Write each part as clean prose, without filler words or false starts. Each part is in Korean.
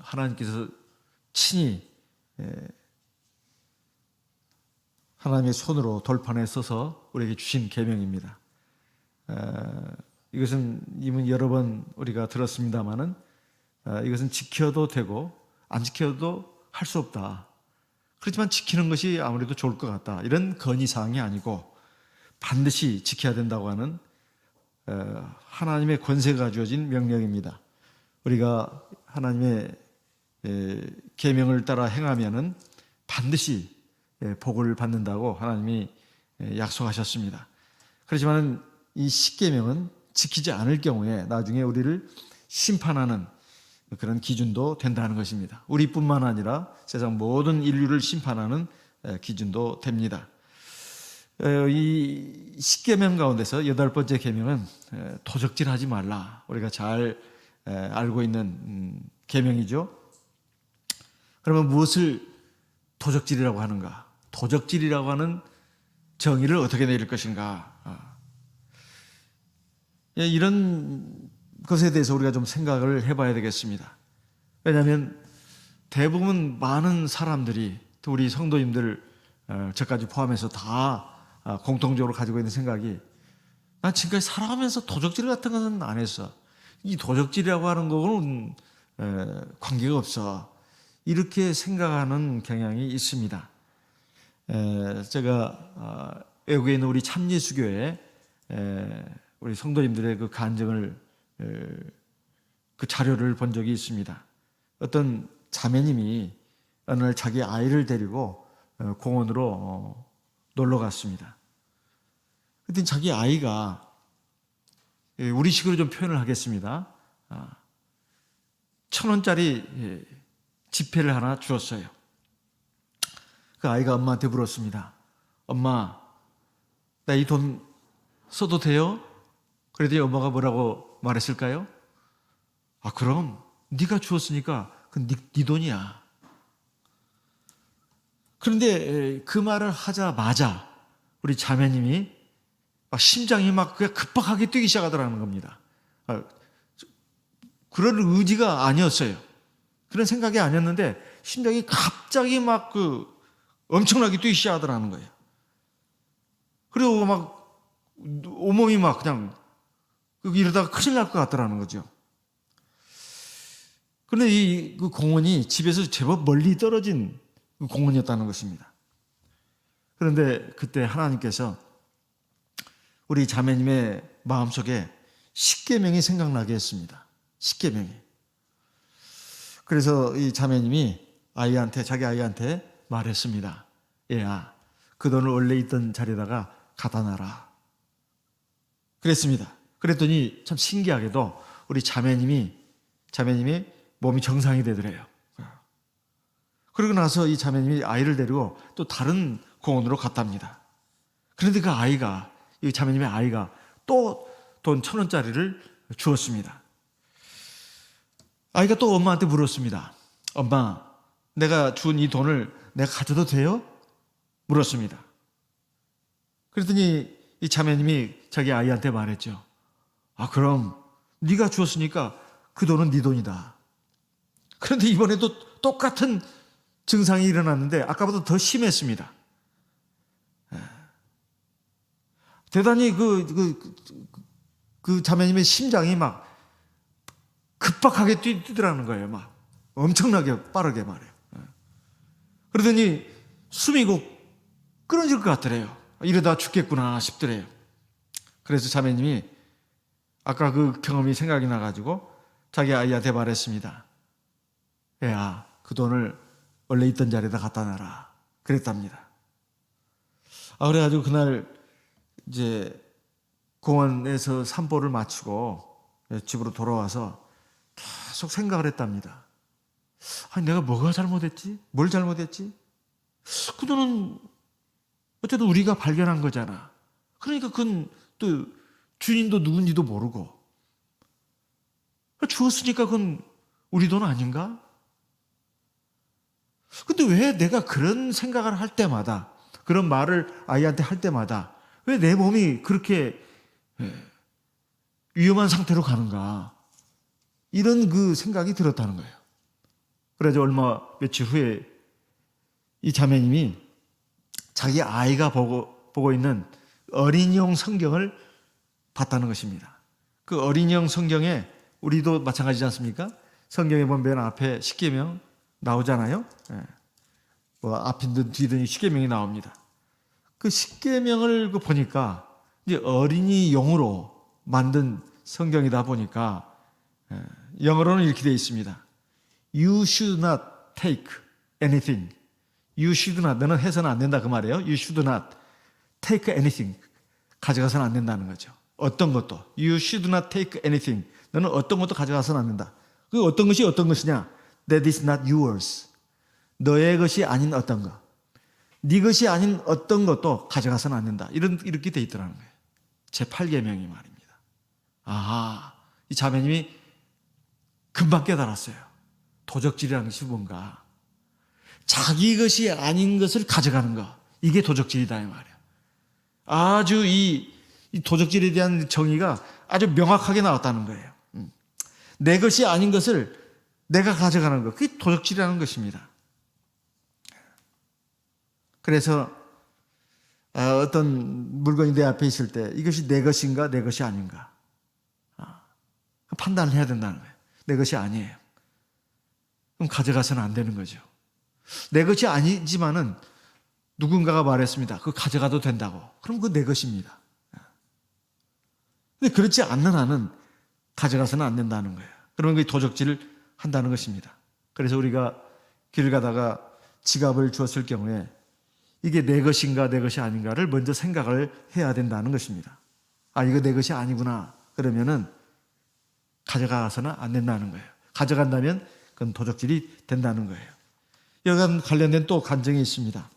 하나님께서 친히 하나님의 손으로 돌판에 써서 우리에게 주신 계명입니다. 이것은 이미 여러 번 우리가 들었습니다마는 이것은 지켜도 되고 안 지켜도 할 수 없다. 그렇지만 지키는 것이 아무래도 좋을 것 같다. 이런 건의사항이 아니고 반드시 지켜야 된다고 하는 하나님의 권세가 주어진 명령입니다. 우리가 하나님의 계명을 따라 행하면은 반드시 복을 받는다고 하나님이 약속하셨습니다. 그렇지만 이 십계명은 지키지 않을 경우에 나중에 우리를 심판하는 그런 기준도 된다는 것입니다. 우리뿐만 아니라 세상 모든 인류를 심판하는 기준도 됩니다. 이 십계명 가운데서 8번째 계명은 도적질하지 말라. 우리가 잘 알고 있는 계명이죠. 그러면 무엇을 도적질이라고 하는가? 도적질이라고 하는 정의를 어떻게 내릴 것인가? 이런 것에 대해서 우리가 좀 생각을 해봐야 되겠습니다. 왜냐하면 대부분 많은 사람들이, 또 우리 성도님들 저까지 포함해서 다 공통적으로 가지고 있는 생각이, 난 지금까지 살아가면서 도적질 같은 것은 안 했어. 이 도적질이라고 하는 거는 관계가 없어. 이렇게 생각하는 경향이 있습니다. 제가 외국에 있는 우리 참예수교회 우리 성도님들의 그 간증을, 그 자료를 본 적이 있습니다. 어떤 자매님이 어느 날 자기 아이를 데리고 공원으로 놀러 갔습니다. 그때 자기 아이가, 우리식으로 좀 표현을 하겠습니다. 1,000원짜리 지폐를 하나 주었어요. 그 아이가 엄마한테 물었습니다. 엄마, 나 이 돈 써도 돼요? 그랬더니 엄마가 뭐라고 말했을까요? 그럼 네가 주었으니까 그건 네 돈이야. 그런데 그 말을 하자마자 우리 자매님이 심장이 막 그냥 급박하게 뛰기 시작하더라는 겁니다. 그럴 의지가 아니었어요. 그런 생각이 아니었는데 심장이 갑자기 막 엄청나게 뛰기 시작하더라는 거예요. 그리고 막 온몸이 막 그냥 이러다가 큰일 날 것 같더라는 거죠. 그런데 그 공원이 집에서 제법 멀리 떨어진 공원이었다는 것입니다. 그런데 그때 하나님께서 우리 자매님의 마음속에 십계명이 생각나게 했습니다. 십계명이. 그래서 이 자매님이 자기 아이한테 말했습니다. 얘야, 그 돈을 원래 있던 자리에다가 갖다 놔라. 그랬습니다. 그랬더니 참 신기하게도 우리 자매님이 몸이 정상이 되더래요. 그러고 나서 이 자매님이 아이를 데리고 또 다른 공원으로 갔답니다. 그런데 이 자매님의 아이가 또 돈 1,000원짜리를 주었습니다. 아이가 또 엄마한테 물었습니다. 엄마, 내가 준 이 돈을 내가 가져도 돼요? 물었습니다. 그랬더니 이 자매님이 자기 아이한테 말했죠. 그럼 네가 주었으니까 그 돈은 네 돈이다. 그런데 이번에도 똑같은 증상이 일어났는데 아까보다 더 심했습니다. 대단히 그 자매님의 심장이 막 급박하게 뛰더라는 거예요. 막 엄청나게 빠르게 말해요. 그러더니 숨이 끊어질 것 같더래요. 이러다 죽겠구나 싶더래요. 그래서 자매님이 아까 그 경험이 생각이 나가지고 자기 아이한테 말했습니다. 얘야, 그 돈을 원래 있던 자리에다 갖다 놔라. 그랬답니다. 그래가지고 그날 이제 공원에서 산보를 마치고 집으로 돌아와서 계속 생각을 했답니다. 내가 뭐가 잘못했지? 뭘 잘못했지? 그 돈은 어쨌든 우리가 발견한 거잖아. 그러니까 그건 또 주인도 누군지도 모르고 주었으니까 그건 우리 돈 아닌가? 근데 왜 내가 그런 생각을 할 때마다, 그런 말을 아이한테 할 때마다 왜 내 몸이 그렇게 위험한 상태로 가는가? 이런 그 생각이 들었다는 거예요. 그래서 얼마 며칠 후에 이 자매님이 자기 아이가 보고 있는 어린이용 성경을 봤다는 것입니다. 그 어린이용 성경에 우리도 마찬가지지 않습니까? 성경에 보면 맨 앞에 십계명 나오잖아요. 예. 뭐 앞이든 뒤든 십계명이 나옵니다. 그 십계명을 보니까 이제 어린이용으로 만든 성경이다 보니까 영어로는 이렇게 되어 있습니다. You should not take anything. You should not. 너는 해서는 안 된다 그 말이에요. You should not take anything. 가져가서는 안 된다는 거죠. 어떤 것도. You should not take anything. 너는 어떤 것도 가져가서는 안 된다. 그 어떤 것이 어떤 것이냐? That is not yours. 너의 것이 아닌 어떤 것. 네 것이 아닌 어떤 것도 가져가서는 안 된다. 이렇게 돼 있더라는 거예요. 제8계명이 말입니다. 아하, 이 자매님이 금방 깨달았어요. 도적질이라는 것이 뭔가. 자기 것이 아닌 것을 가져가는 것. 이게 도적질이다 이 말이에요. 아주 이 도적질에 대한 정의가 아주 명확하게 나왔다는 거예요. 내 것이 아닌 것을 내가 가져가는 것. 그게 도적질이라는 것입니다. 그래서 어떤 물건이 내 앞에 있을 때 이것이 내 것인가 내 것이 아닌가 판단을 해야 된다는 거예요. 내 것이 아니에요. 그럼 가져가서는 안 되는 거죠. 내 것이 아니지만은 누군가가 말했습니다. 그거 가져가도 된다고. 그럼 그거 내 것입니다. 근데 그렇지 않는 한은 가져가서는 안 된다는 거예요. 그러면 그 도적질을 한다는 것입니다. 그래서 우리가 길 가다가 지갑을 주었을 경우에 이게 내 것인가 내 것이 아닌가를 먼저 생각을 해야 된다는 것입니다. 아, 이거 내 것이 아니구나. 그러면은 가져가서는 안 된다는 거예요. 가져간다면 그건 도적질이 된다는 거예요. 여간 관련된 또 간증이 있습니다.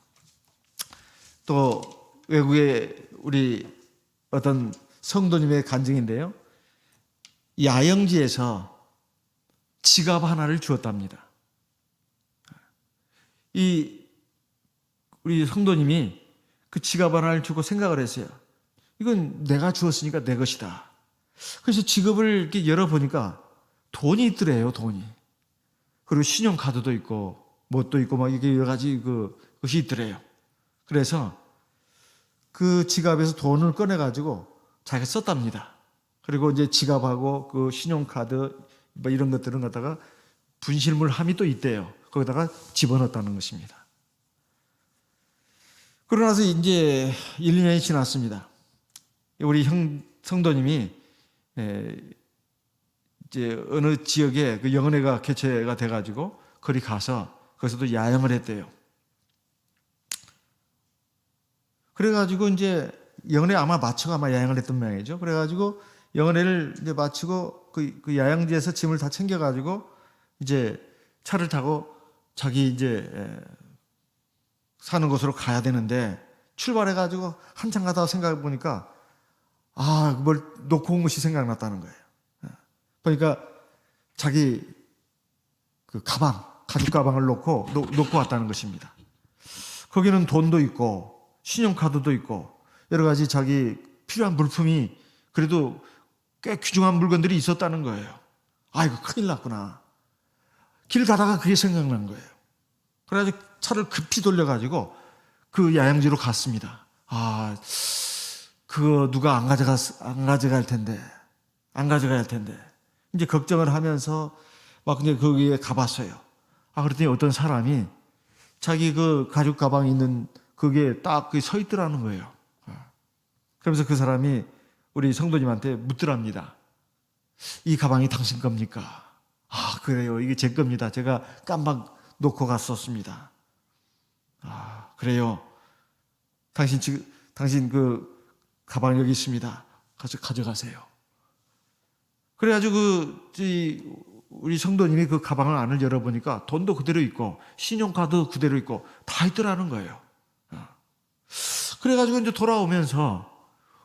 또 외국의 우리 어떤 성도님의 간증인데요. 야영지에서 지갑 하나를 주었답니다. 우리 성도님이 그 지갑 하나를 주고 생각을 했어요. 이건 내가 주었으니까 내 것이다. 그래서 지갑을 이렇게 열어보니까 돈이 있더래요, 돈이. 그리고 신용카드도 있고, 뭣도 있고, 막 이게 여러 가지 것이 있더래요. 그래서 그 지갑에서 돈을 꺼내가지고 자기가 썼답니다. 그리고 이제 지갑하고 그 신용카드, 뭐 이런 것들은 갖다가 분실물 함이 또 있대요. 거기다가 집어넣었다는 것입니다. 그러고 나서 이제 1, 2년이 지났습니다. 우리 성도님이 이제 어느 지역에 그 영은회가 개최가 돼가지고 거기 가서 거기서도 야영을 했대요. 그래가지고 이제 영은회 아마 마치고 야영을 했던 모양이죠. 그래가지고 영은회를 이제 마치고 그 야영지에서 짐을 다 챙겨가지고 이제 차를 타고 자기 이제 사는 곳으로 가야 되는데 출발해가지고 한참 가다가 생각해 보니까 뭘 놓고 온 것이 생각났다는 거예요. 보니까 자기 그 가방, 가죽 가방을 놓고 왔다는 것입니다. 거기는 돈도 있고 신용카드도 있고 여러 가지 자기 필요한 물품이 그래도 꽤 귀중한 물건들이 있었다는 거예요. 이거 큰일 났구나. 길 가다가 그게 생각난 거예요. 그래가지고 차를 급히 돌려가지고 그 야영지로 갔습니다. 그거 누가 안 가져갈 텐데. 이제 걱정을 하면서 막 이제 거기에 가봤어요. 그랬더니 어떤 사람이 자기 그 가죽 가방 있는 그게 딱 서 있더라는 거예요. 그러면서 그 사람이 우리 성도님한테 묻더랍니다. 이 가방이 당신 겁니까? 그래요. 이게 제 겁니다. 제가 깜빡 놓고 갔었습니다. 그래요. 당신 그 가방 여기 있습니다. 가져가세요. 그래가지고 우리 성도님이 그 가방을 안을 열어보니까 돈도 그대로 있고 신용카드 그대로 있고 다 있더라는 거예요. 그래가지고 이제 돌아오면서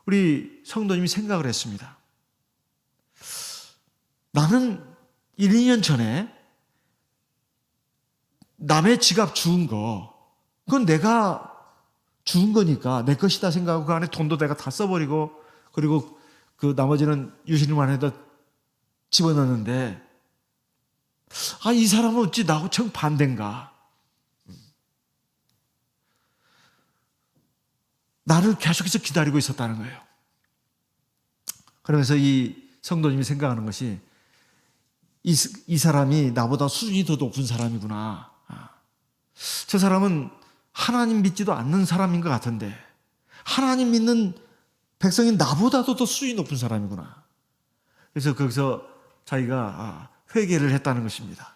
우리 성도님이 생각을 했습니다. 나는 1, 2년 전에 남의 지갑 주운 거, 그건 내가 주운 거니까 내 것이다 생각하고 그 안에 돈도 내가 다 써버리고 그리고 그 나머지는 유실만 해도 집어넣는데 아, 이 사람은 어찌 나하고 정반대인가? 나를 계속해서 기다리고 있었다는 거예요. 그러면서 이 성도님이 생각하는 것이 이 사람이 나보다 수준이 더 높은 사람이구나. 저 사람은 하나님 믿지도 않는 사람인 것 같은데 하나님 믿는 백성이 나보다도 더 수준이 높은 사람이구나. 그래서 거기서 자기가 회개를 했다는 것입니다.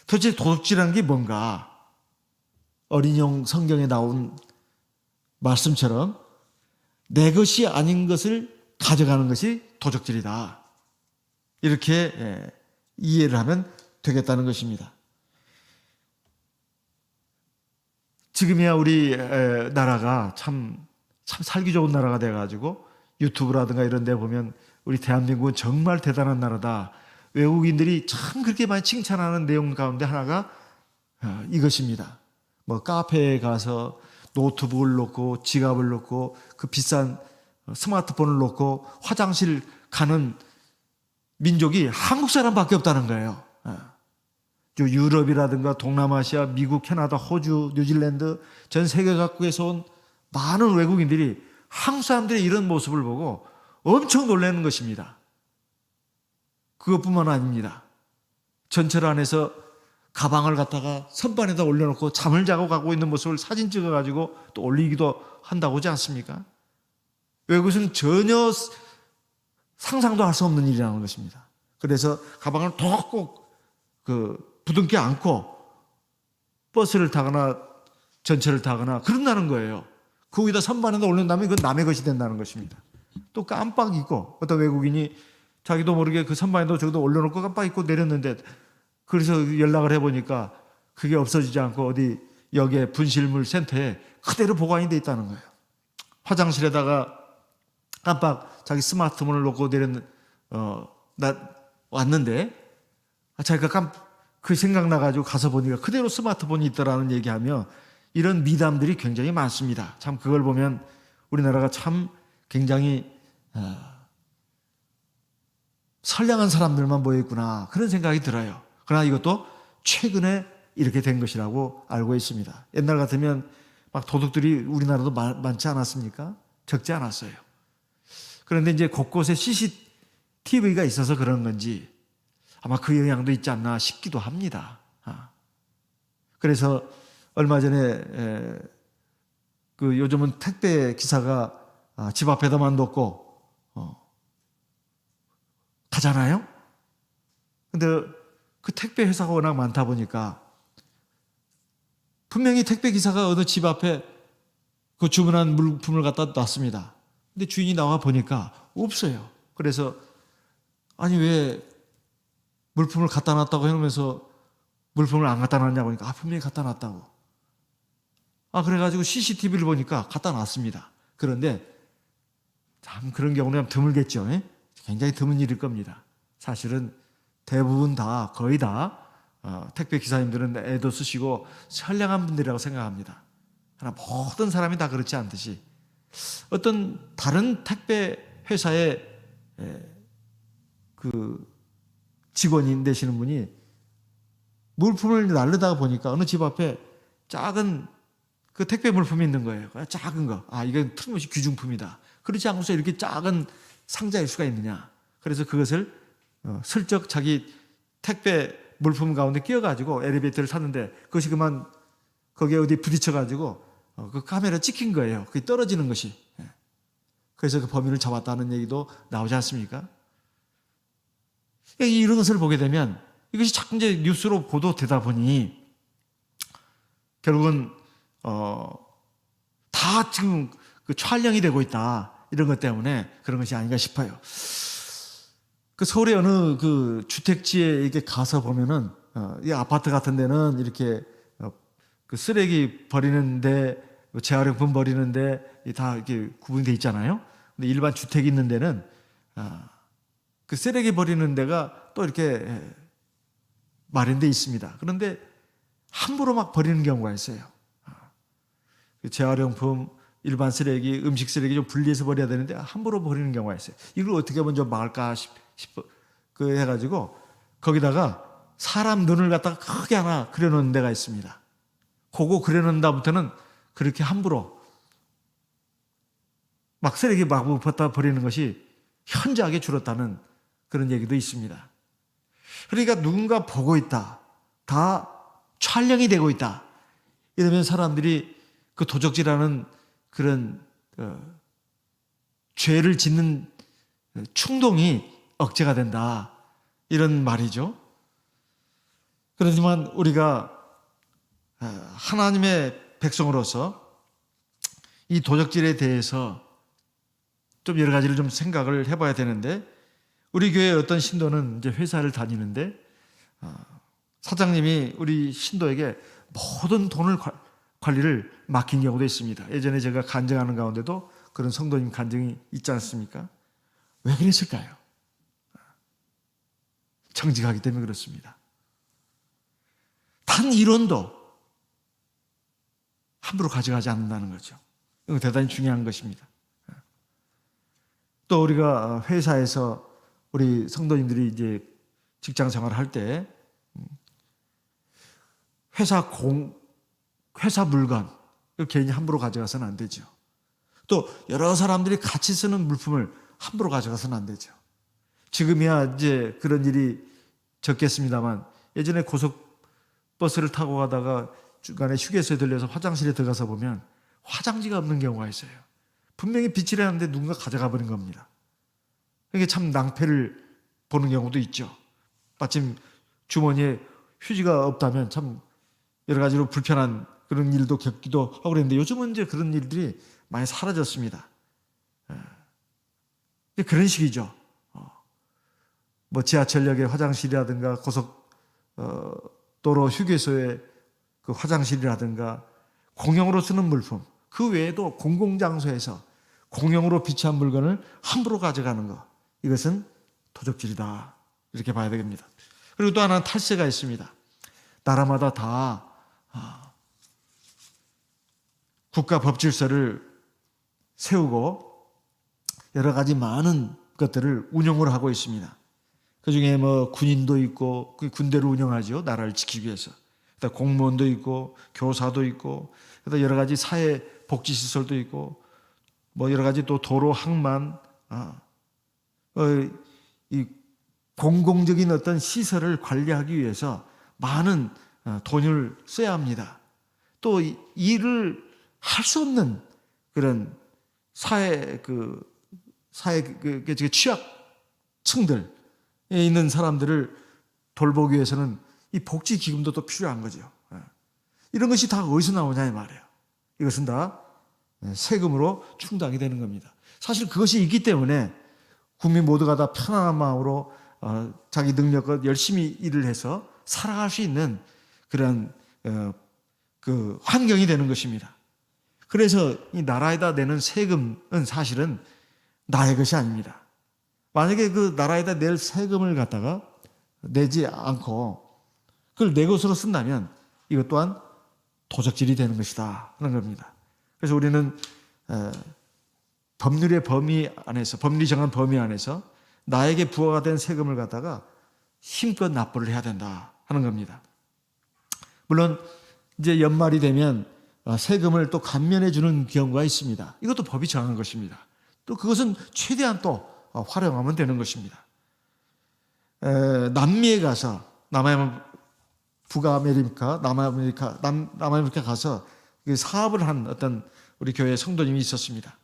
도대체 도둑질하는 게 뭔가? 어린영 성경에 나온 말씀처럼 내 것이 아닌 것을 가져가는 것이 도적질이다. 이렇게 이해를 하면 되겠다는 것입니다. 지금이야 우리 나라가 참 살기 좋은 나라가 돼가지고 유튜브라든가 이런 데 보면 우리 대한민국은 정말 대단한 나라다. 외국인들이 참 그렇게 많이 칭찬하는 내용 가운데 하나가 이것입니다. 뭐 카페에 가서 노트북을 놓고 지갑을 놓고 그 비싼 스마트폰을 놓고 화장실 가는 민족이 한국 사람밖에 없다는 거예요. 유럽이라든가 동남아시아, 미국, 캐나다, 호주, 뉴질랜드 전 세계 각국에서 온 많은 외국인들이 한국 사람들의 이런 모습을 보고 엄청 놀라는 것입니다. 그것뿐만 아닙니다. 전철 안에서 가방을 갖다가 선반에다 올려놓고 잠을 자고 가고 있는 모습을 사진 찍어가지고 또 올리기도 한다고 하지 않습니까? 외국에서는 전혀 상상도 할 수 없는 일이라는 것입니다. 그래서 가방을 꼭 부둥켜 안고 버스를 타거나 전철을 타거나 그런다는 거예요. 그 위에다 선반에다 올린 다음에 그건 남의 것이 된다는 것입니다. 또 깜빡 잊고 어떤 외국인이 자기도 모르게 그 선반에도 저기도 올려놓고 깜빡 잊고 내렸는데 그래서 연락을 해보니까 그게 없어지지 않고 어디 역의 분실물 센터에 그대로 보관이 돼 있다는 거예요. 화장실에다가 깜빡 자기 스마트폰을 놓고 왔는데 자기가 그 생각나가지고 가서 보니까 그대로 스마트폰이 있더라는 얘기하며 이런 미담들이 굉장히 많습니다. 참 그걸 보면 우리나라가 참 굉장히 선량한 사람들만 모여있구나 그런 생각이 들어요. 그러나 이것도 최근에 이렇게 된 것이라고 알고 있습니다. 옛날 같으면 막 도둑들이 우리나라도 많지 않았습니까? 적지 않았어요. 그런데 이제 곳곳에 CCTV가 있어서 그런 건지 아마 그 영향도 있지 않나 싶기도 합니다. 그래서 얼마 전에 요즘은 택배 기사가 집 앞에다만 놓고 가잖아요. 근데 그 택배 회사가 워낙 많다 보니까 분명히 택배 기사가 어느 집 앞에 그 주문한 물품을 갖다 놨습니다. 근데 주인이 나와 보니까 없어요. 그래서 아니 왜 물품을 갖다 놨다고 해놓으면서 물품을 안 갖다 놨냐고 하니까 분명히 갖다 놨다고. 그래가지고 CCTV를 보니까 갖다 놨습니다. 그런데 참 그런 경우는 드물겠죠. 굉장히 드문 일일 겁니다. 사실은 대부분 거의 다 택배 기사님들은 애도 쓰시고 선량한 분들이라고 생각합니다. 그러나 모든 사람이 다 그렇지 않듯이 어떤 다른 택배 회사의 그 직원인 되시는 분이 물품을 나르다가 보니까 어느 집 앞에 작은 그 택배 물품이 있는 거예요. 작은 거. 이건 틀림없이 귀중품이다. 그렇지 않고서 이렇게 작은 상자일 수가 있느냐. 그래서 그것을 슬쩍 자기 택배 물품 가운데 끼워가지고 엘리베이터를 탔는데 그것이 그만 거기에 어디 부딪혀가지고 그 카메라 찍힌 거예요. 그게 떨어지는 것이. 그래서 그 범인을 잡았다는 얘기도 나오지 않습니까? 이런 것을 보게 되면 이것이 자꾸 이제 뉴스로 보도되다 보니 결국은 다 지금 그 촬영이 되고 있다. 이런 것 때문에 그런 것이 아닌가 싶어요. 그 서울의 어느 그 주택지에 이렇게 가서 보면은 이 아파트 같은 데는 이렇게 그 쓰레기 버리는데 재활용품 버리는데 다 이렇게 구분이 돼 있잖아요. 근데 일반 주택이 있는 데는 그 쓰레기 버리는 데가 또 이렇게 마련돼 있습니다. 그런데 함부로 막 버리는 경우가 있어요. 그 재활용품, 일반 쓰레기, 음식 쓰레기 좀 분리해서 버려야 되는데 함부로 버리는 경우가 있어요. 이걸 어떻게 먼저 막을까 싶어 그 해가지고 거기다가 사람 눈을 갖다가 크게 하나 그려놓은 데가 있습니다. 그거 그려놓은 다음부터는 그렇게 함부로 막 쓰레기 막 벗다 버리는 것이 현저하게 줄었다는 그런 얘기도 있습니다. 그러니까 누군가 보고 있다, 다 촬영이 되고 있다, 이러면 사람들이 그 도적질하는 그런 죄를 짓는 충동이 억제가 된다, 이런 말이죠. 그렇지만 우리가 하나님의 백성으로서 이 도적질에 대해서 좀 여러 가지를 좀 생각을 해봐야 되는데, 우리 교회 어떤 신도는 이제 회사를 다니는데 사장님이 우리 신도에게 모든 돈을 관리를 맡긴 경우도 있습니다. 예전에 제가 간증하는 가운데도 그런 성도님 간증이 있지 않습니까? 왜 그랬을까요? 정직하기 때문에 그렇습니다. 단 1원도 함부로 가져가지 않는다는 거죠. 이거 대단히 중요한 것입니다. 또 우리가 회사에서 우리 성도님들이 이제 직장 생활을 할 때 회사 물건 괜히 함부로 가져가서는 안 되죠. 또 여러 사람들이 같이 쓰는 물품을 함부로 가져가서는 안 되죠. 지금이야 이제 그런 일이 적겠습니다만, 예전에 고속버스를 타고 가다가 중간에 휴게소에 들려서 화장실에 들어가서 보면 화장지가 없는 경우가 있어요. 분명히 빗질 해놨는데 누군가 가져가 버린 겁니다. 이게 참 낭패를 보는 경우도 있죠. 마침 주머니에 휴지가 없다면 참 여러 가지로 불편한 그런 일도 겪기도 하고 그랬는데, 요즘은 이제 그런 일들이 많이 사라졌습니다. 그런 식이죠. 뭐 지하철역의 화장실이라든가 고속도로 휴게소의 그 화장실이라든가 공용으로 쓰는 물품, 그 외에도 공공장소에서 공용으로 비치한 물건을 함부로 가져가는 것, 이것은 도적질이다, 이렇게 봐야 되겠습니다. 그리고 또 하나는 탈세가 있습니다. 나라마다 다 국가 법질서를 세우고 여러 가지 많은 것들을 운영을 하고 있습니다. 그 중에 뭐 군인도 있고, 그 군대를 운영하죠, 나라를 지키기 위해서. 공무원도 있고, 교사도 있고, 여러 가지 사회 복지 시설도 있고, 뭐 여러 가지 또 도로, 항만, 이 공공적인 어떤 시설을 관리하기 위해서 많은 돈을 써야 합니다. 또 일을 할 수 없는 그런 사회 취약층들에 있는 사람들을 돌보기 위해서는 이 복지 기금도 또 필요한 거죠. 이런 것이 다 어디서 나오냐 이 말이에요. 이것은 다 세금으로 충당이 되는 겁니다. 사실 그것이 있기 때문에 국민 모두가 다 편안한 마음으로 자기 능력껏 열심히 일을 해서 살아갈 수 있는 그런 그 환경이 되는 것입니다. 그래서 이 나라에다 내는 세금은 사실은 나의 것이 아닙니다. 만약에 그 나라에다 낼 세금을 갖다가 내지 않고 그걸 내 것으로 쓴다면 이것 또한 도적질이 되는 것이다 하는 겁니다. 그래서 우리는 법률의 범위 안에서, 법률이 정한 범위 안에서 나에게 부과가 된 세금을 갖다가 힘껏 납부를 해야 된다 하는 겁니다. 물론 이제 연말이 되면 세금을 또 감면해 주는 경우가 있습니다. 이것도 법이 정한 것입니다. 또 그것은 최대한 또 활용하면 되는 것입니다. 남미에 가서 북아메리카, 남아메리카 가서 사업을 한 어떤 우리 교회 성도님이 있었습니다.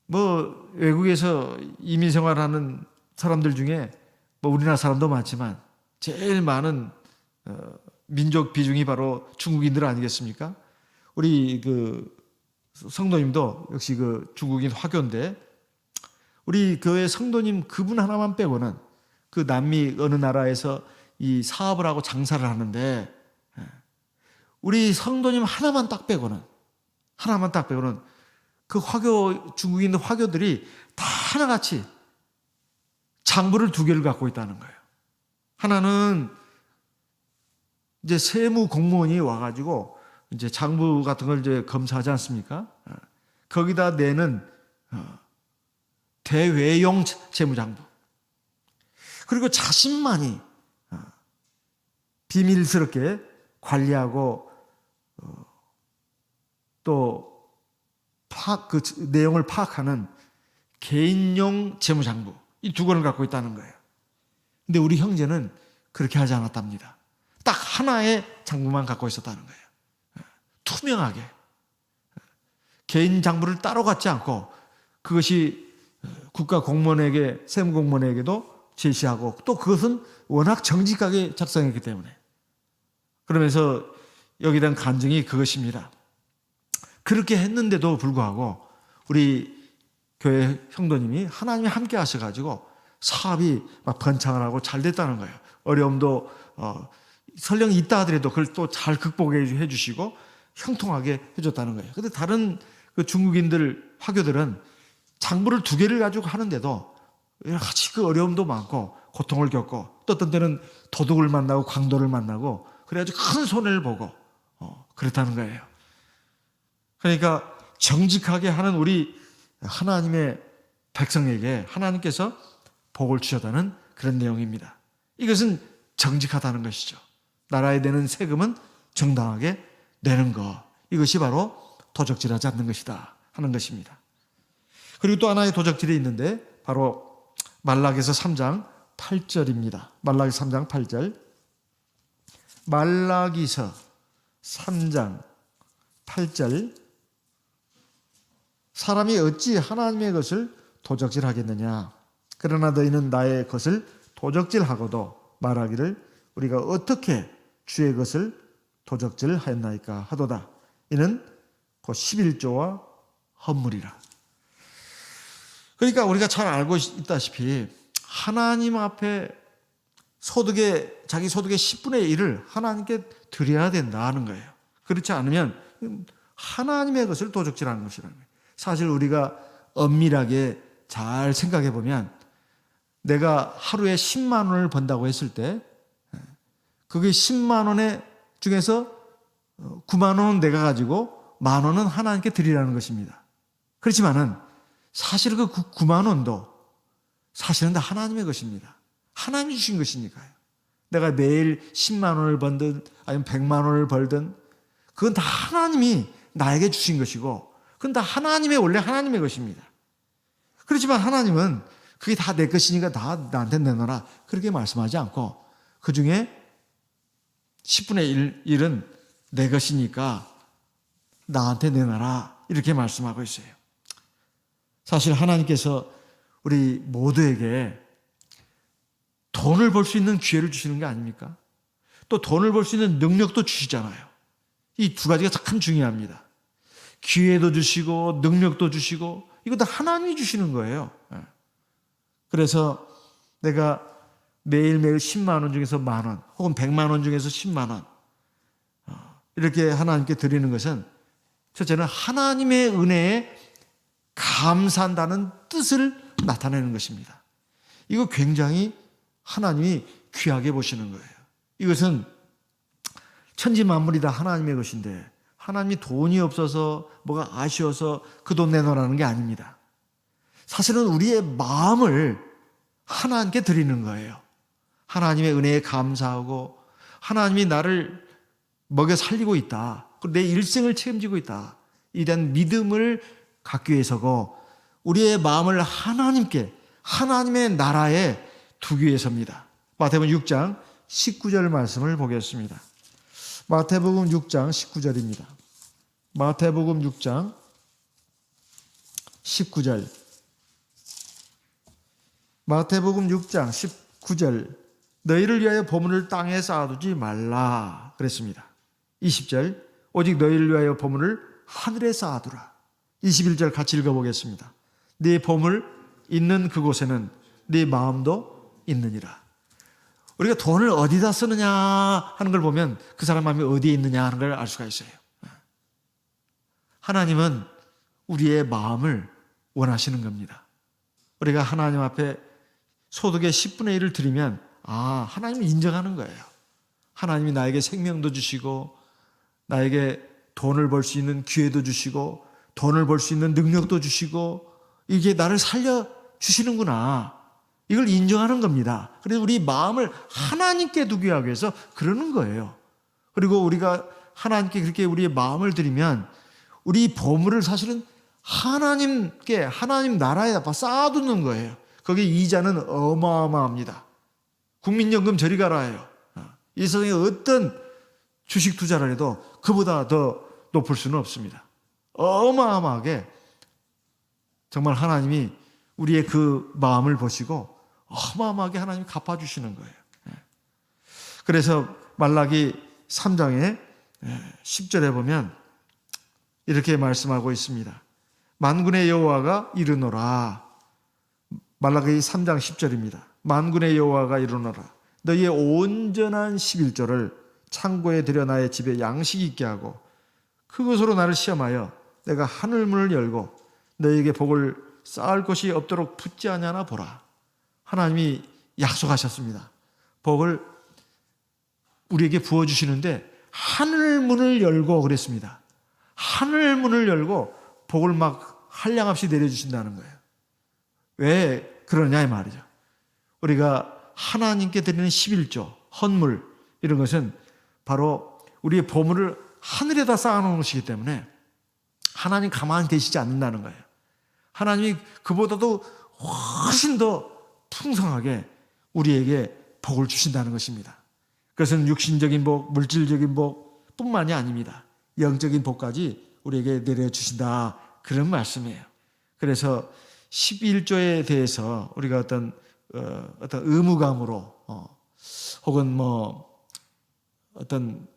뭐 외국에서 이민 생활하는 사람들 중에 뭐 우리나라 사람도 많지만 제일 많은 민족 비중이 바로 중국인들 아니겠습니까? 우리 그 성도님도 역시 그 중국인 화교인데, 우리 교회 성도님 그분 하나만 빼고는 그 남미 어느 나라에서 이 사업을 하고 장사를 하는데, 우리 성도님 하나만 딱 빼고는 그 중국인 화교들이 다 하나같이 장부를 2개를 갖고 있다는 거예요. 하나는 이제 세무 공무원이 와가지고 이제 장부 같은 걸 이제 검사하지 않습니까? 거기다 내는 대외용 재무장부. 그리고 자신만이 비밀스럽게 관리하고 또 그 내용을 파악하는 개인용 재무장부, 이 두 권을 갖고 있다는 거예요. 근데 우리 형제는 그렇게 하지 않았답니다. 딱 하나의 장부만 갖고 있었다는 거예요. 투명하게 개인 장부를 따로 갖지 않고 그것이 국가 공무원에게, 세무공무원에게도 제시하고 또 그것은 워낙 정직하게 작성했기 때문에, 그러면서 여기에 대한 간증이 그것입니다. 그렇게 했는데도 불구하고 우리 교회 형도님이 하나님이 함께 하셔가지고 사업이 막 번창을 하고 잘 됐다는 거예요. 어려움도 설령 있다 하더라도 그걸 또 잘 극복해 주시고 형통하게 해줬다는 거예요. 근데 다른 그 중국인들, 화교들은 장부를 2개를 가지고 하는데도 여러 가지 그 어려움도 많고 고통을 겪고 또 어떤 때는 도둑을 만나고 강도를 만나고 그래가지고 큰 손해를 보고 그랬다는 거예요. 그러니까 정직하게 하는 우리 하나님의 백성에게 하나님께서 복을 주셨다는 그런 내용입니다. 이것은 정직하다는 것이죠. 나라에 내는 세금은 정당하게 내는 것, 이것이 바로 도적질하지 않는 것이다 하는 것입니다. 그리고 또 하나의 도적질이 있는데 바로 말라기서 3장 8절입니다. 말라기서 3장 8절. 말라기서 3장 8절. 사람이 어찌 하나님의 것을 도적질하겠느냐? 그러나 너희는 나의 것을 도적질하고도 말하기를 우리가 어떻게 주의 것을 도적질하였나이까 하도다. 이는 곧 11조와 헌물이라. 그러니까 우리가 잘 알고 있다시피 하나님 앞에 자기 소득의 10분의 1을 하나님께 드려야 된다 하는 거예요. 그렇지 않으면 하나님의 것을 도적질하는 것이라는 거예요. 사실 우리가 엄밀하게 잘 생각해 보면 내가 하루에 10만 원을 번다고 했을 때 그게 10만 원의 중에서 9만 원은 내가 가지고 만 원은 하나님께 드리라는 것입니다. 그렇지만은 사실 그 9만 원도 사실은 다 하나님의 것입니다. 하나님이 주신 것이니까요. 내가 매일 10만 원을 번든 아니면 100만 원을 벌든 그건 다 하나님이 나에게 주신 것이고 그건 다 원래 하나님의 것입니다. 그렇지만 하나님은 그게 다 내 것이니까 다 나한테 내놔라 그렇게 말씀하지 않고 그 중에 10분의 1은 내 것이니까 나한테 내놔라 이렇게 말씀하고 있어요. 사실 하나님께서 우리 모두에게 돈을 벌 수 있는 기회를 주시는 게 아닙니까? 또 돈을 벌 수 있는 능력도 주시잖아요. 이 두 가지가 참 중요합니다. 기회도 주시고 능력도 주시고 이거 다 하나님이 주시는 거예요. 그래서 내가 매일매일 10만 원 중에서 만 원 혹은 100만 원 중에서 10만 원 이렇게 하나님께 드리는 것은 첫째는 하나님의 은혜에 감사한다는 뜻을 나타내는 것입니다. 이거 굉장히 하나님이 귀하게 보시는 거예요. 이것은 천지 만물이 다 하나님의 것인데 하나님이 돈이 없어서 뭐가 아쉬워서 그 돈 내놓으라는 게 아닙니다. 사실은 우리의 마음을 하나님께 드리는 거예요. 하나님의 은혜에 감사하고 하나님이 나를 먹여 살리고 있다. 내 일생을 책임지고 있다. 이 대한 믿음을 갖기 위해서고 우리의 마음을 하나님께 하나님의 나라에 두기 위해서입니다. 마태복음 6장 19절 말씀을 보겠습니다. 마태복음 6장 19절입니다. 마태복음 6장 19절. 마태복음 6장 19절. 너희를 위하여 보물을 땅에 쌓아두지 말라 그랬습니다. 20절. 오직 너희를 위하여 보물을 하늘에 쌓아두라. 21절 같이 읽어보겠습니다. 네 보물 있는 그곳에는 네 마음도 있느니라. 우리가 돈을 어디다 쓰느냐 하는 걸 보면 그 사람 마음이 어디에 있느냐 하는 걸 알 수가 있어요. 하나님은 우리의 마음을 원하시는 겁니다. 우리가 하나님 앞에 소득의 10분의 1을 드리면 하나님을 인정하는 거예요. 하나님이 나에게 생명도 주시고 나에게 돈을 벌 수 있는 기회도 주시고 돈을 벌 수 있는 능력도 주시고 이게 나를 살려주시는구나. 이걸 인정하는 겁니다. 그래서 우리 마음을 하나님께 두게 하기 위해서 그러는 거예요. 그리고 우리가 하나님께 그렇게 우리의 마음을 드리면 우리 보물을 사실은 하나님께, 하나님 나라에다 쌓아두는 거예요. 거기 이자는 어마어마합니다. 국민연금 저리 가라예요. 이 세상에 어떤 주식 투자를 해도 그보다 더 높을 수는 없습니다. 어마어마하게 정말 하나님이 우리의 그 마음을 보시고 어마어마하게 하나님이 갚아주시는 거예요. 그래서 말라기 3장에 10절에 보면 이렇게 말씀하고 있습니다. 만군의 여호와가 이르노라. 말라기 3장 10절입니다. 만군의 여호와가 이르노라. 너희의 온전한 11조를 창고에 들여 나의 집에 양식 있게 하고 그것으로 나를 시험하여 내가 하늘문을 열고 너희에게 복을 쌓을 곳이 없도록 붙지 아니하나 보라. 하나님이 약속하셨습니다. 복을 우리에게 부어주시는데 하늘문을 열고 그랬습니다. 하늘문을 열고 복을 막 한량없이 내려주신다는 거예요. 왜 그러냐 이 말이죠. 우리가 하나님께 드리는 11조, 헌물 이런 것은 바로 우리의 보물을 하늘에다 쌓아놓은 것이기 때문에 하나님 가만히 계시지 않는다는 거예요. 하나님이 그보다도 훨씬 더 풍성하게 우리에게 복을 주신다는 것입니다. 그것은 육신적인 복, 물질적인 복 뿐만이 아닙니다. 영적인 복까지 우리에게 내려주신다 그런 말씀이에요. 그래서 11조에 대해서 우리가 어떤 의무감으로 혹은 뭐 어떤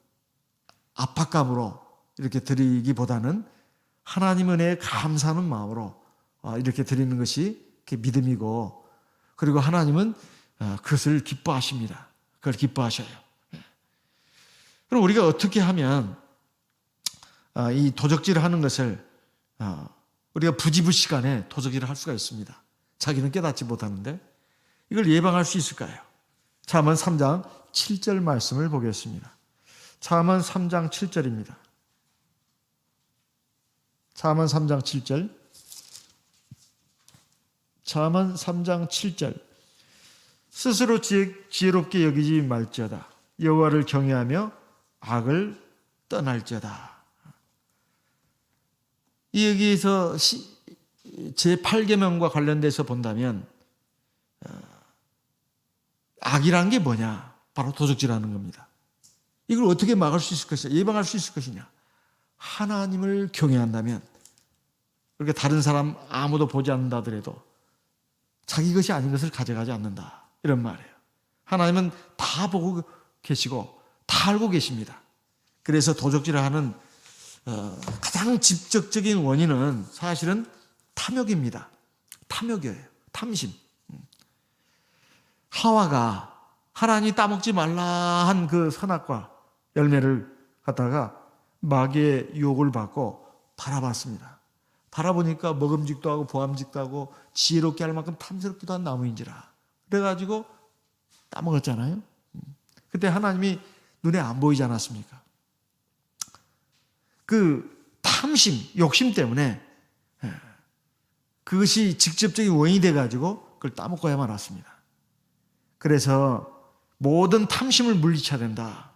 압박감으로 이렇게 드리기보다는 하나님 은혜에 감사하는 마음으로 이렇게 드리는 것이 믿음이고, 그리고 하나님은 그것을 기뻐하십니다. 그걸 기뻐하셔요. 그럼 우리가 어떻게 하면 이 도적질을 하는 것을 우리가 부지불식간에 도적질을 할 수가 있습니다. 자기는 깨닫지 못하는데 이걸 예방할 수 있을까요? 잠언 3장 7절 말씀을 보겠습니다. 잠언 3장 7절입니다. 잠언 3장 7절. 잠언 3장 7절. 스스로 지혜롭게 여기지 말지어다. 여호와를 경외하며 악을 떠날지어다. 이 여기에서 제8계명과 관련돼서 본다면 악이란 게 뭐냐? 바로 도적질하는 겁니다. 이걸 어떻게 막을 수 있을 것이냐? 예방할 수 있을 것이냐? 하나님을 경외한다면, 그렇게 다른 사람 아무도 보지 않는다 하더라도 자기 것이 아닌 것을 가져가지 않는다, 이런 말이에요. 하나님은 다 보고 계시고 다 알고 계십니다. 그래서 도적질을 하는 가장 직접적인 원인은 사실은 탐욕입니다. 탐욕이에요. 탐심. 하와가 하나님이 따먹지 말라 한 그 선악과 열매를 갖다가 마귀의 유혹을 받고 바라봤습니다. 바라보니까 먹음직도 하고 보암직도 하고 지혜롭게 할 만큼 탐스럽기도 한 나무인지라. 그래가지고 따먹었잖아요. 그때 하나님이 눈에 안 보이지 않았습니까? 그 탐심, 욕심 때문에 그것이 직접적인 원인이 돼가지고 그걸 따먹고야만 왔습니다. 그래서 모든 탐심을 물리쳐야 된다.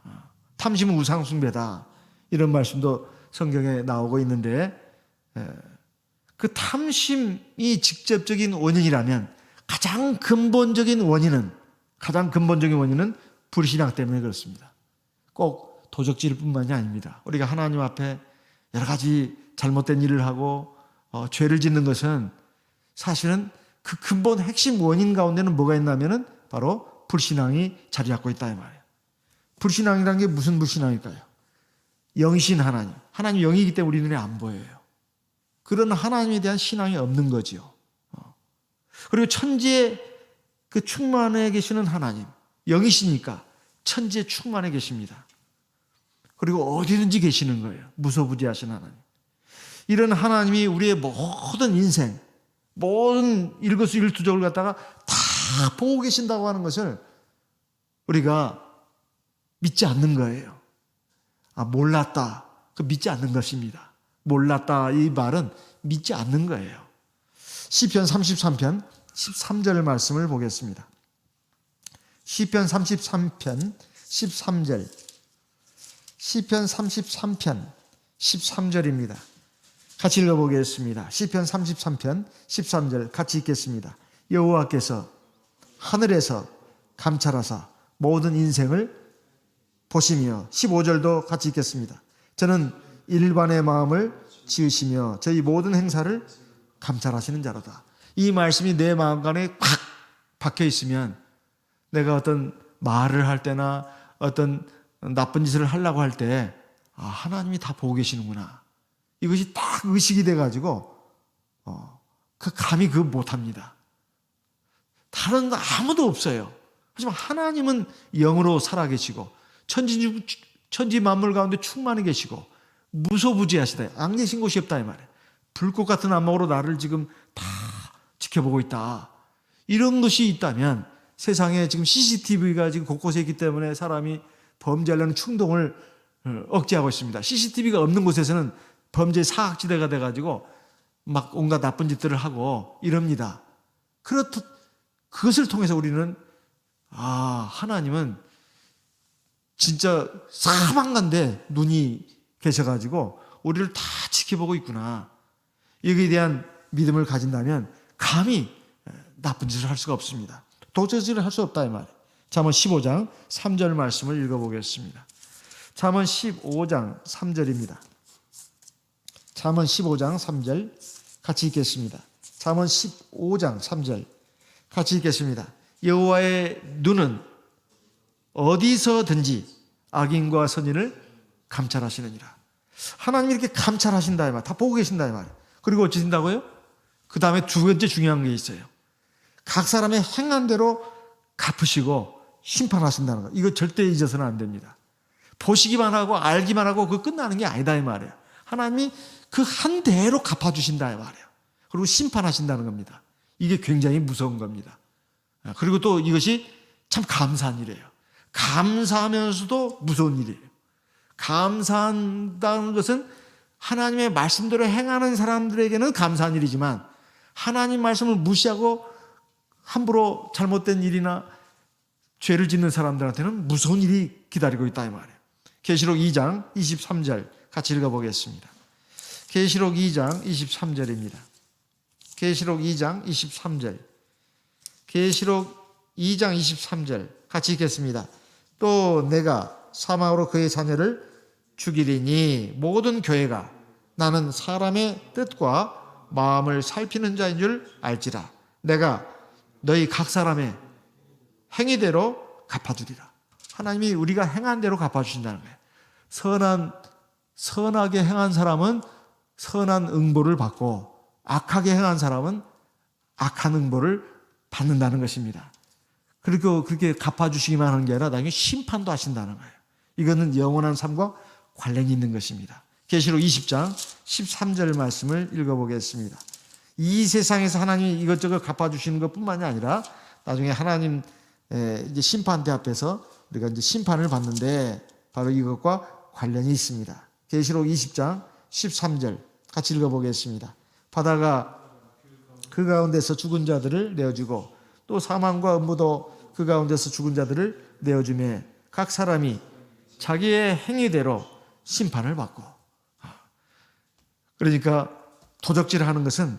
탐심은 우상숭배다. 이런 말씀도 성경에 나오고 있는데, 그 탐심이 직접적인 원인이라면 가장 근본적인 원인은 불신앙 때문에 그렇습니다. 꼭 도적질 뿐만이 아닙니다. 우리가 하나님 앞에 여러 가지 잘못된 일을 하고 죄를 짓는 것은 사실은 그 근본 핵심 원인 가운데는 뭐가 있냐면은 바로 불신앙이 자리 잡고 있다 이 말이에요. 불신앙이라는 게 무슨 불신앙일까요? 영이신 하나님. 하나님 영이기 때문에 우리 눈에 안 보여요. 그런 하나님에 대한 신앙이 없는 거지요. 그리고 천지에 그 충만해 계시는 하나님, 영이시니까 천지에 충만해 계십니다. 그리고 어디든지 계시는 거예요. 무소부지하신 하나님. 이런 하나님이 우리의 모든 인생, 모든 일거수일투족을 갖다가 다 보고 계신다고 하는 것을 우리가 믿지 않는 거예요. 몰랐다. 그 믿지 않는 것입니다. 몰랐다 이 말은 믿지 않는 거예요. 시편 33편 13절 말씀을 보겠습니다. 시편 33편 13절, 시편 33편 13절입니다. 같이 읽어보겠습니다. 시편 33편 13절 같이 읽겠습니다. 여호와께서 하늘에서 감찰하사 모든 인생을 보시며, 15절도 같이 읽겠습니다. 저는 일반의 마음을 지으시며 저희 모든 행사를 감찰하시는 자로다. 이 말씀이 내 마음간에 꽉 박혀 있으면 내가 어떤 말을 할 때나 어떤 나쁜 짓을 하려고 할 때 하나님이 다 보고 계시는구나. 이것이 딱 의식이 돼가지고 감히 그거 못합니다. 다른 거 아무도 없어요. 하지만 하나님은 영으로 살아계시고 천지 만물 가운데 충만히 계시고 무소부지하시다. 안 계신 곳이 없다 이 말이에요. 불꽃 같은 안목으로 나를 지금 다 지켜보고 있다. 이런 것이 있다면 세상에 지금 CCTV가 지금 곳곳에 있기 때문에 사람이 범죄하려는 충동을 억제하고 있습니다. CCTV가 없는 곳에서는 범죄 사각지대가 돼가지고 막 온갖 나쁜 짓들을 하고 이럽니다. 그렇듯 그것을 통해서 우리는 하나님은 진짜 사방간데 눈이 계셔가지고 우리를 다 지켜보고 있구나. 여기에 대한 믿음을 가진다면 감히 나쁜 짓을 할 수가 없습니다. 도저지를 할 수 없다 이 말이에요. 잠언 15장 3절 말씀을 읽어보겠습니다. 잠언 15장 3절입니다. 잠언 15장 3절 같이 읽겠습니다. 잠언 15장 3절 같이 읽겠습니다. 여호와의 눈은 어디서든지 악인과 선인을 감찰하시느니라. 하나님이 이렇게 감찰하신다 이 말, 다 보고 계신다 이 말. 그리고 어찌 된다고요? 그 다음에 두 번째 중요한 게 있어요. 각 사람의 행한 대로 갚으시고 심판하신다는 거. 이거 절대 잊어서는 안 됩니다. 보시기만 하고 알기만 하고 그거 끝나는 게 아니다 이 말이에요. 하나님이 그 한 대로 갚아주신다 이 말이에요. 그리고 심판하신다는 겁니다. 이게 굉장히 무서운 겁니다. 그리고 또 이것이 참 감사한 일이에요. 감사하면서도 무서운 일이에요. 감사한다는 것은 하나님의 말씀대로 행하는 사람들에게는 감사한 일이지만 하나님 말씀을 무시하고 함부로 잘못된 일이나 죄를 짓는 사람들한테는 무서운 일이 기다리고 있다 이 말이에요. 계시록 2장 23절 같이 읽어보겠습니다. 계시록 2장 23절입니다. 계시록 2장 23절. 계시록 2장 23절 같이 읽겠습니다. 또 내가 사망으로 그의 자녀를 죽이리니 모든 교회가 나는 사람의 뜻과 마음을 살피는 자인 줄 알지라. 내가 너희 각 사람의 행위대로 갚아주리라. 하나님이 우리가 행한 대로 갚아주신다는 거예요. 선하게 행한 사람은 선한 응보를 받고 악하게 행한 사람은 악한 응보를 받는다는 것입니다. 그리고 그렇게 갚아주시기만 하는 게 아니라 나중에 심판도 하신다는 거예요. 이거는 영원한 삶과 관련이 있는 것입니다. 계시록 20장 13절 말씀을 읽어보겠습니다. 이 세상에서 하나님이 이것저것 갚아주시는 것뿐만이 아니라 나중에 하나님 이제 심판대 앞에서 우리가 이제 심판을 받는데 바로 이것과 관련이 있습니다. 계시록 20장 13절 같이 읽어보겠습니다. 바다가 그 가운데서 죽은 자들을 내어주고 또 사망과 음부도 그 가운데서 죽은 자들을 내어주며 각 사람이 자기의 행위대로 심판을 받고. 그러니까 도적질을 하는 것은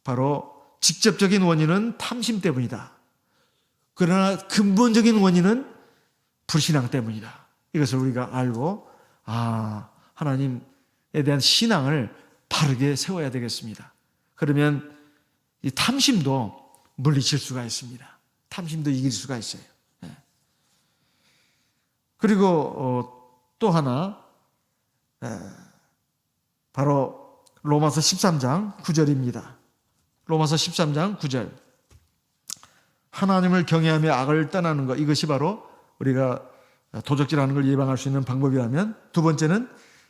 바로 직접적인 원인은 탐심 때문이다. 그러나 근본적인 원인은 불신앙 때문이다. 이것을 우리가 알고 하나님에 대한 신앙을 바르게 세워야 되겠습니다. 그러면 이 탐심도 물리칠 수가 있습니다. 탐심도 이길 수가 있어요. 그리고 또 하나 바로 로마서 13장 9절입니다. 로마서 13장 9절. 하나님을 경외하며 악을 떠나는 것, 이것이 바로 우리가 도적질하는 걸 예방할 수 있는 방법이라면, 두 번째는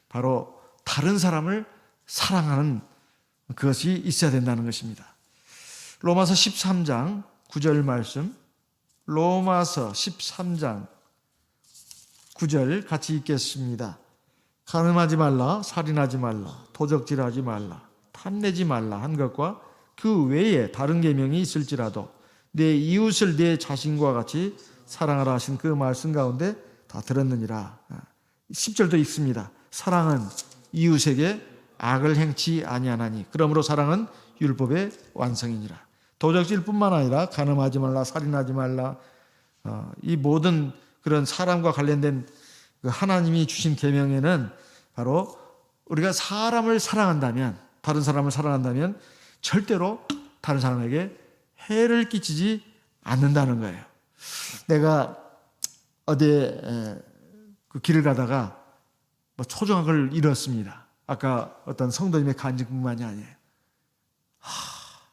바로 다른 사람을 사랑하는 그것이 있어야 된다는 것입니다. 로마서 13장 9절 말씀, 로마서 13장 9절 같이 읽겠습니다. 간음하지 말라, 살인하지 말라, 도적질하지 말라, 탐내지 말라 한 것과 그 외에 다른 계명이 있을지라도 내 이웃을 내 자신과 같이 사랑하라 하신 그 말씀 가운데 다 들었느니라. 10절도 있습니다. 사랑은 이웃에게 악을 행치 아니하나니 그러므로 사랑은 율법의 완성이니라. 도적질뿐만 아니라 간음하지 말라, 살인하지 말라, 이 모든 그런 사람과 관련된 그 하나님이 주신 계명에는 바로 우리가 사람을 사랑한다면, 다른 사람을 사랑한다면 절대로 다른 사람에게 해를 끼치지 않는다는 거예요. 내가 어디에 그 길을 가다가 뭐 소중한 걸 잃었습니다. 아까 어떤 성도님의 간증뿐만이 아니에요.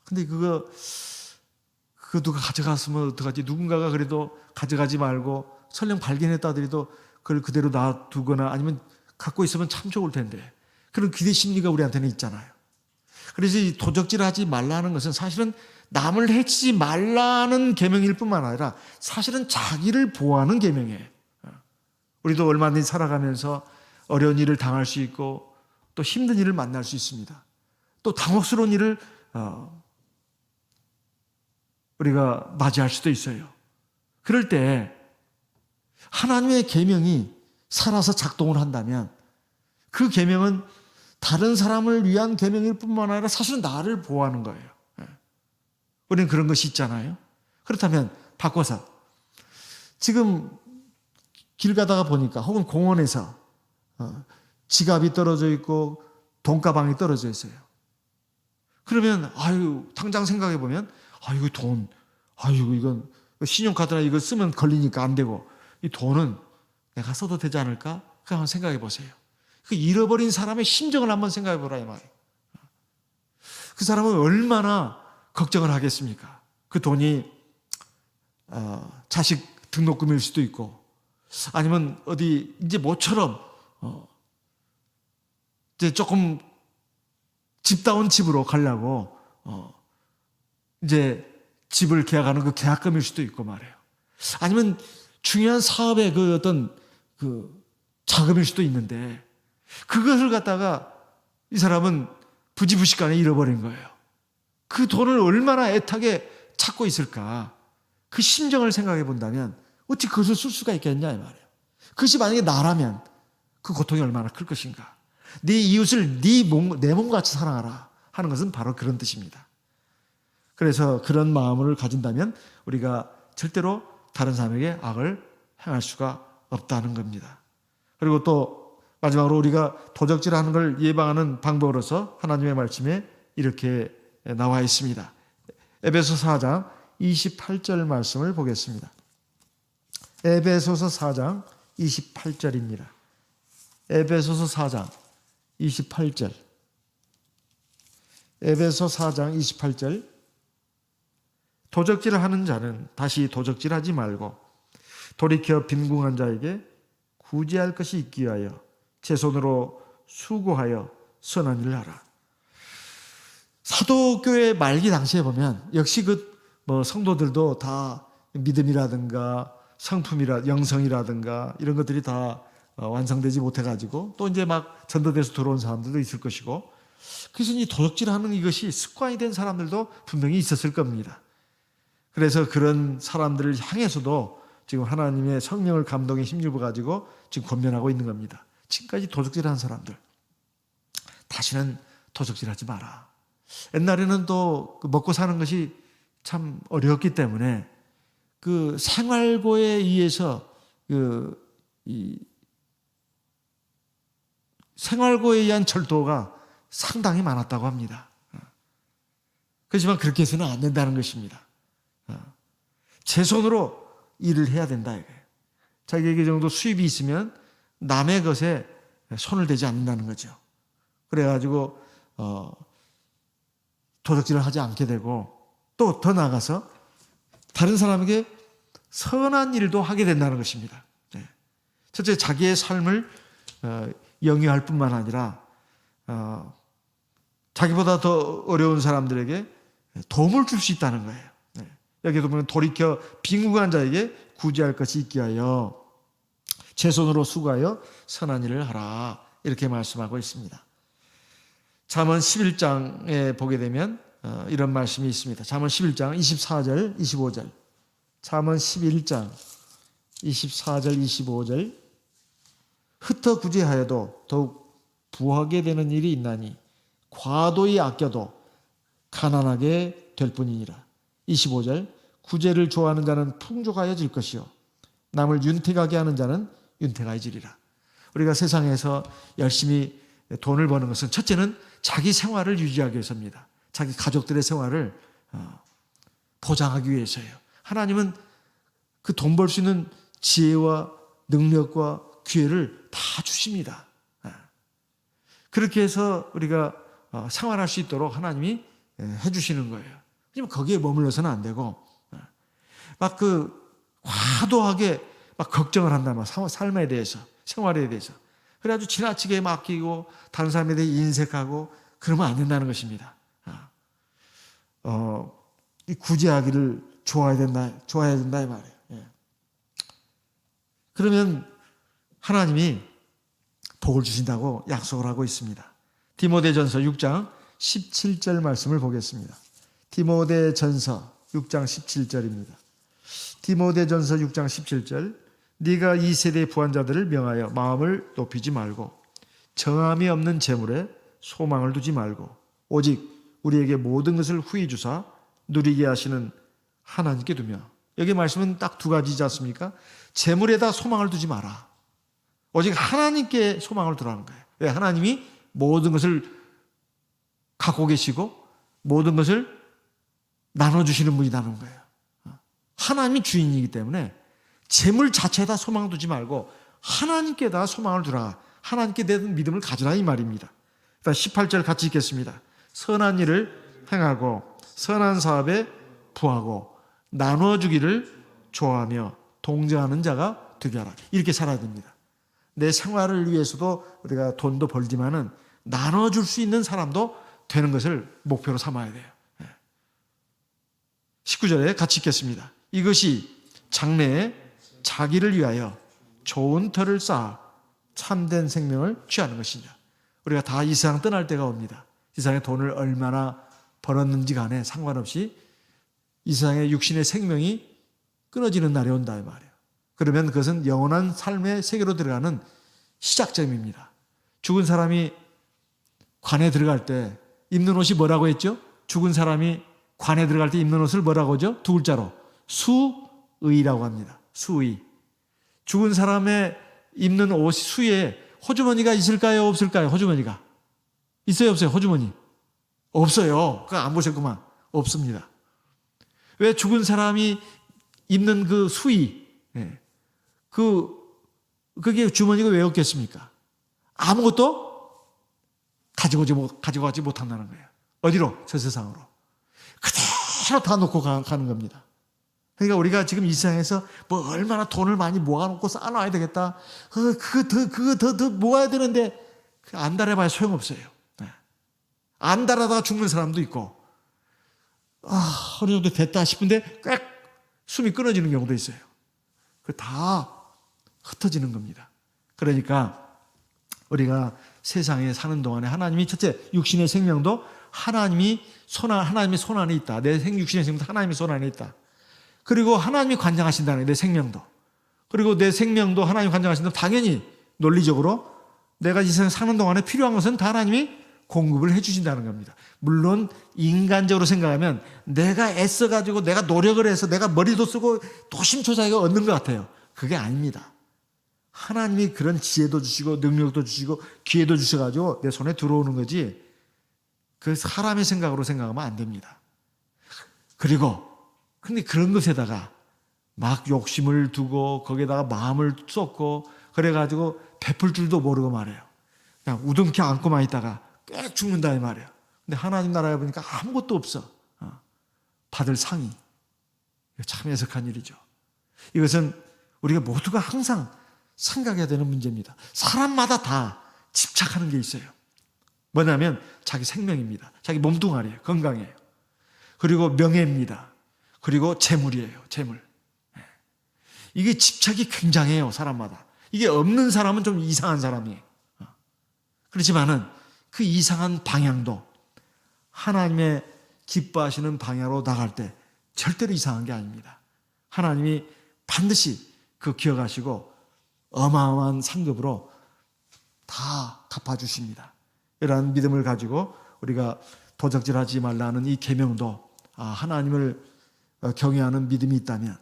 근데 그거 누가 가져갔으면 어떡하지? 누군가가 그래도 가져가지 말고 설령 발견했다 하더라도 그걸 그대로 놔두거나 아니면 갖고 있으면 참 좋을 텐데, 그런 기대 심리가 우리한테는 있잖아요. 그래서 이 도적질하지 말라는 것은 사실은 남을 해치지 말라는 계명일 뿐만 아니라 사실은 자기를 보호하는 계명이에요. 우리도 얼마든지 살아가면서 어려운 일을 당할 수 있고 또 힘든 일을 만날 수 있습니다. 또 당혹스러운 일을 우리가 맞이할 수도 있어요. 그럴 때 하나님의 계명이 살아서 작동을 한다면 그 계명은 다른 사람을 위한 계명일 뿐만 아니라 사실은 나를 보호하는 거예요. 우리는 그런 것이 있잖아요. 그렇다면 바꿔서 지금 길 가다가 보니까 혹은 공원에서 지갑이 떨어져 있고 돈가방이 떨어져 있어요. 그러면 당장 생각해 보면 돈, 이건 신용카드나 이거 쓰면 걸리니까 안 되고 이 돈은 내가 써도 되지 않을까? 그냥 한번 생각해 보세요. 그 잃어버린 사람의 심정을 한번 생각해 보라 이 말이에요. 그 사람은 얼마나 걱정을 하겠습니까? 그 돈이 자식 등록금일 수도 있고 아니면 어디 이제 모처럼 이제 조금 집다운 집으로 가려고 이제 집을 계약하는 그 계약금일 수도 있고 말이에요. 아니면 중요한 사업의 그 어떤 그 자금일 수도 있는데 그것을 갖다가 이 사람은 부지부식간에 잃어버린 거예요. 그 돈을 얼마나 애타게 찾고 있을까? 그 심정을 생각해 본다면 어떻게 그것을 쓸 수가 있겠냐 이 말이에요. 그것이 만약에 나라면 그 고통이 얼마나 클 것인가. 네 이웃을 내 몸같이 사랑하라 하는 것은 바로 그런 뜻입니다. 그래서 그런 마음을 가진다면 우리가 절대로 다른 사람에게 악을 행할 수가 없다는 겁니다. 그리고 또 마지막으로 우리가 도적질하는 걸 예방하는 방법으로서 하나님의 말씀에 이렇게 나와 있습니다. 에베소서 4장 28절 말씀을 보겠습니다. 에베소서 4장 28절입니다. 에베소서 4장 28절. 에베소 4장 28절. 도적질을 하는 자는 다시 도적질하지 말고 돌이켜 빈궁한 자에게 구제할 것이 있기 위하여 제 손으로 수고하여 선한 일을 하라. 사도교회 말기 당시에 보면 역시 성도들도 다 믿음이라든가 성품이라 영성이라든가 이런 것들이 다 완성되지 못해가지고 또 이제 막 전도돼서 들어온 사람들도 있을 것이고, 그래서 이 도적질하는 이것이 습관이 된 사람들도 분명히 있었을 겁니다. 그래서 그런 사람들을 향해서도 지금 하나님의 성령을 감동의 힘입어 가지고 지금 권면하고 있는 겁니다. 지금까지 도적질하는 사람들 다시는 도적질하지 마라. 옛날에는 또 먹고 사는 것이 참 어려웠기 때문에 그 생활고에 의해서 생활고에 의한 절도가 상당히 많았다고 합니다. 그렇지만 그렇게 해서는 안 된다는 것입니다. 제 손으로 일을 해야 된다 이거예요. 자기에게 정도 수입이 있으면 남의 것에 손을 대지 않는다는 거죠. 그래가지고 도적질을 하지 않게 되고 또 더 나아가서 다른 사람에게 선한 일도 하게 된다는 것입니다. 첫째, 자기의 삶을 영위할 뿐만 아니라 자기보다 더 어려운 사람들에게 도움을 줄 수 있다는 거예요. 여기도 보면 돌이켜 빈궁한 자에게 구제할 것이 있기 위하여 제 손으로 수고하여 선한 일을 하라 이렇게 말씀하고 있습니다. 잠언 11장에 보게 되면 이런 말씀이 있습니다. 잠언 11장 24절 25절, 잠언 11장 24절 25절, 흩어 구제하여도 더욱 부하게 되는 일이 있나니 과도히 아껴도 가난하게 될 뿐이니라. 25절, 구제를 좋아하는 자는 풍족하여질 것이요 남을 윤택하게 하는 자는 윤택하여지리라. 우리가 세상에서 열심히 돈을 버는 것은 첫째는 자기 생활을 유지하기 위해서입니다. 자기 가족들의 생활을 보장하기 위해서예요. 하나님은 그 돈 벌 수 있는 지혜와 능력과 기회를 다 주십니다. 그렇게 해서 우리가 생활할 수 있도록 하나님이 해주시는 거예요. 하지만 거기에 머물러서는 안 되고 막 과도하게 막 걱정을 한다, 삶에 대해서, 생활에 대해서. 그래가지고 지나치게 맡기고 다른 사람에 대해 인색하고 그러면 안 된다는 것입니다. 이 구제하기를 좋아해야 된다 이 말이에요. 그러면 하나님이 복을 주신다고 약속을 하고 있습니다. 디모데전서 6장 17절 말씀을 보겠습니다. 디모데전서 6장 17절입니다. 디모데전서 6장 17절, 네가 이 세대의 부한자들을 명하여 마음을 높이지 말고 정함이 없는 재물에 소망을 두지 말고 오직 우리에게 모든 것을 후히 주사 누리게 하시는 하나님께 두며. 여기 말씀은 딱 두 가지지 않습니까? 재물에다 소망을 두지 마라. 오직 하나님께 소망을 두라는 거예요. 왜? 하나님이 모든 것을 갖고 계시고 모든 것을 나눠주시는 분이라는 거예요. 하나님이 주인이기 때문에 재물 자체에다 소망 두지 말고 하나님께다 소망을 두라. 하나님께 대한 믿음을 가지라 이 말입니다. 18절 같이 읽겠습니다. 선한 일을 행하고 선한 사업에 부하고 나눠주기를 좋아하며 동정하는 자가 되게 하라. 이렇게 살아야 됩니다. 내 생활을 위해서도 우리가 돈도 벌지만은 나눠줄 수 있는 사람도 되는 것을 목표로 삼아야 돼요. 19절에 같이 읽겠습니다. 이것이 장래에 자기를 위하여 좋은 터를 쌓아 참된 생명을 취하는 것이냐. 우리가 다 이 세상 떠날 때가 옵니다. 이 세상에 돈을 얼마나 벌었는지 간에 상관없이 이 세상의 육신의 생명이 끊어지는 날이 온다 이 말이에요. 그러면 그것은 영원한 삶의 세계로 들어가는 시작점입니다. 죽은 사람이 관에 들어갈 때 입는 옷이 뭐라고 했죠? 죽은 사람이 관에 들어갈 때 입는 옷을 뭐라고 하죠? 두 글자로 수의라고 합니다. 수의. 죽은 사람의 입는 옷 수에 호주머니가 있을까요? 없을까요? 호주머니가 있어요? 없어요? 호주머니 없어요. 그거 안 보셨구만. 없습니다. 왜? 죽은 사람이 입는 그 수의, 그게 주머니가 왜 없겠습니까? 아무것도 가지고 가지 못한다는 거예요. 어디로? 저 세상으로. 그대로 다 놓고 가는 겁니다. 그러니까 우리가 지금 이 세상에서 뭐 얼마나 돈을 많이 모아놓고 쌓아놔야 되겠다. 그거 더 모아야 되는데 안달해봐야 소용없어요. 안달하다가 죽는 사람도 있고 어느 정도 됐다 싶은데 꽥 숨이 끊어지는 경우도 있어요. 그 다 흩어지는 겁니다. 그러니까 우리가 세상에 사는 동안에 하나님이 첫째 육신의 생명도 하나님의 손 안에 있다. 내 육신의 생명도 하나님의 손 안에 있다. 그리고 하나님이 관장하신다는 거예요. 내 생명도. 그리고 내 생명도 하나님이 관장하신다면 당연히 논리적으로 내가 이 세상 사는 동안에 필요한 것은 다 하나님이 공급을 해주신다는 겁니다. 물론 인간적으로 생각하면 내가 애써가지고 내가 노력을 해서 내가 머리도 쓰고 도심초사하게 얻는 것 같아요. 그게 아닙니다. 하나님이 그런 지혜도 주시고 능력도 주시고 기회도 주셔가지고 내 손에 들어오는 거지 그 사람의 생각으로 생각하면 안 됩니다. 그리고 근데 그런 것에다가 막 욕심을 두고 거기에다가 마음을 쏟고 그래가지고 베풀 줄도 모르고 말해요. 그냥 우등케 안고만 있다가 꽤 죽는다 이 말이에요. 근데 하나님 나라에 보니까 아무것도 없어. 받을 상이. 참 애석한 일이죠. 이것은 우리가 모두가 항상 생각해야 되는 문제입니다. 사람마다 다 집착하는 게 있어요. 뭐냐면 자기 생명입니다. 자기 몸뚱아리예요. 건강이에요. 그리고 명예입니다. 그리고 재물이에요. 재물. 이게 집착이 굉장해요. 사람마다. 이게 없는 사람은 좀 이상한 사람이에요. 그렇지만은 그 이상한 방향도 하나님의 기뻐하시는 방향으로 나갈 때 절대로 이상한 게 아닙니다. 하나님이 반드시 그 기억하시고 어마어마한 상급으로 다 갚아주십니다. 이러한 믿음을 가지고 우리가 도적질하지 말라는 이 계명도 하나님을 경외하는 믿음이 있다면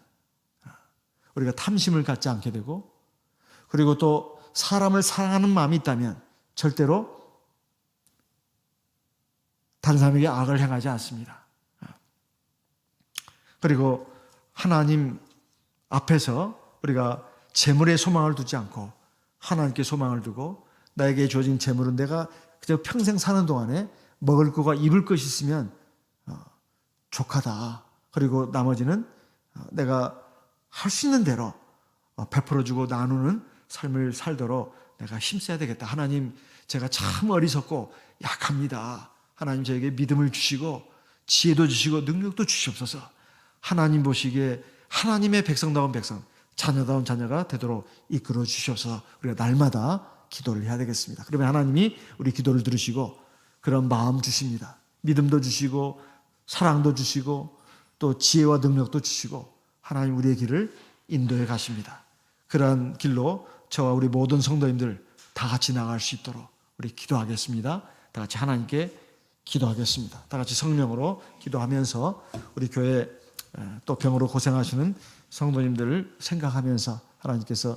우리가 탐심을 갖지 않게 되고, 그리고 또 사람을 사랑하는 마음이 있다면 절대로 다른 사람에게 악을 행하지 않습니다. 그리고 하나님 앞에서 우리가 재물에 소망을 두지 않고 하나님께 소망을 두고, 나에게 주어진 재물은 내가 그저 평생 사는 동안에 먹을 거가 입을 것이 있으면 족하다. 그리고 나머지는 내가 할 수 있는 대로 베풀어주고 나누는 삶을 살도록 내가 힘써야 되겠다. 하나님, 제가 참 어리석고 약합니다. 하나님, 저에게 믿음을 주시고 지혜도 주시고 능력도 주시옵소서. 하나님 보시기에 하나님의 백성다운 백성, 자녀다운 자녀가 되도록 이끌어 주시옵소서. 우리가 날마다 기도를 해야 되겠습니다. 그러면 하나님이 우리 기도를 들으시고 그런 마음 주십니다. 믿음도 주시고 사랑도 주시고 또 지혜와 능력도 주시고 하나님 우리의 길을 인도해 가십니다. 그러한 길로 저와 우리 모든 성도님들 다 같이 나갈 수 있도록 우리 기도하겠습니다. 다 같이 하나님께 기도하겠습니다. 다 같이 성령으로 기도하면서 우리 교회 또 병으로 고생하시는 성도님들을 생각하면서 하나님께서